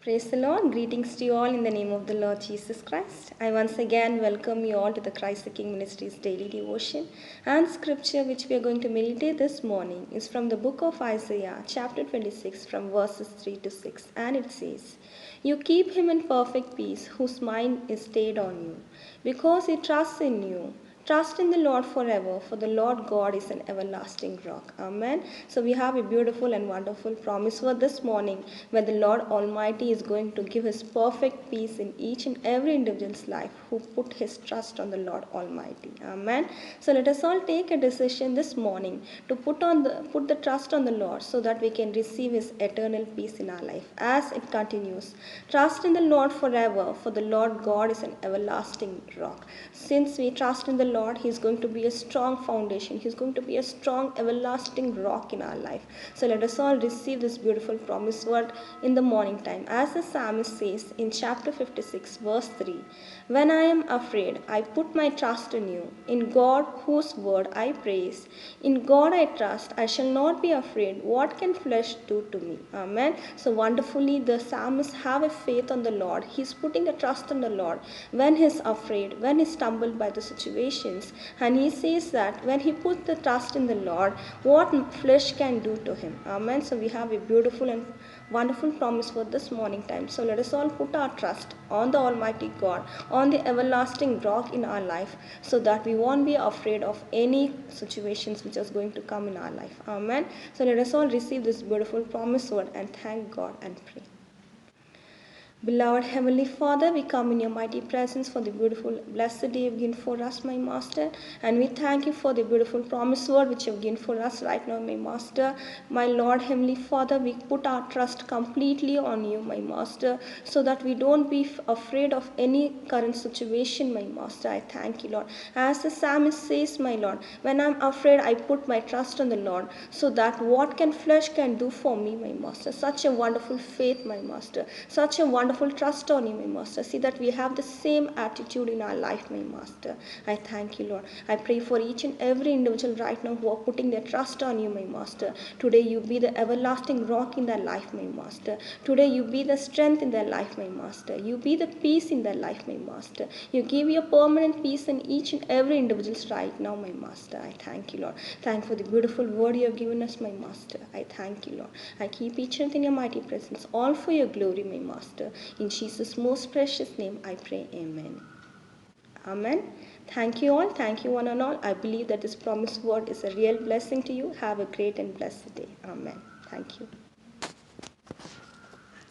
Praise the Lord. Greetings to you all in the name of the Lord Jesus Christ. I once again welcome you all to the Christ the King Ministries daily devotion, and scripture which we are going to meditate this morning is from the book of Isaiah, chapter 26, from verses 3 to 6, and it says, "You keep him in perfect peace, whose mind is stayed on you, because he trusts in you. Trust in the Lord forever, for the Lord God is an everlasting rock." Amen. So we have a beautiful and wonderful promise for this morning, where the Lord Almighty is going to give his perfect peace in each and every individual's life who put his trust on the Lord Almighty. Amen. So let us all take a decision this morning to put the trust on the Lord, so that we can receive his eternal peace in our life. As it continues, trust in the Lord forever, for the Lord God is an everlasting rock. Since we trust in the Lord, he is going to be a strong foundation. He is going to be a strong, everlasting rock in our life. So let us all receive this beautiful promise word in the morning time. As the psalmist says in chapter 56, verse 3, "When I am afraid, I put my trust in you. In God, whose word I praise. In God I trust. I shall not be afraid. What can flesh do to me?" Amen. So wonderfully, the psalmist have a faith on the Lord. He's putting the trust on the Lord when he's afraid, when he's stumbled by the situations. And he says that when he put the trust in the Lord, what flesh can do to him. Amen. So we have a beautiful and wonderful promise for this morning time. So let us all put our trust on the Almighty God, on the everlasting rock in our life, so that we won't be afraid of any situations which is going to come in our life. Amen. So let us all receive this beautiful promise word and thank God and pray. Beloved Heavenly Father, we come in your mighty presence for the beautiful, blessed day you've given for us, my Master. And we thank you for the beautiful promise word which you've given for us right now, my Master. My Lord, Heavenly Father, we put our trust completely on you, my Master, so that we don't be afraid of any current situation, my Master. I thank you, Lord. As the psalmist says, my Lord, when I'm afraid, I put my trust on the Lord, so that what can flesh can do for me, my Master. Such a wonderful faith, my Master. Such a wonderful trust on you, my Master. See that we have the same attitude in our life, my Master. I thank you, Lord. I pray for each and every individual right now who are putting their trust on you, my Master. Today you be the everlasting rock in their life, my Master. Today you be the strength in their life, my Master. You be the peace in their life, my Master. You give your permanent peace in each and every individual's right now, my Master. I thank you, Lord. Thank you for the beautiful word you have given us, my Master. I thank you, Lord. I keep each and in your mighty presence, all for your glory, my Master. In Jesus' most precious name, I pray. Amen. Amen. Thank you all. Thank you one and all. I believe that this promised word is a real blessing to you. Have a great and blessed day. Amen. Thank you.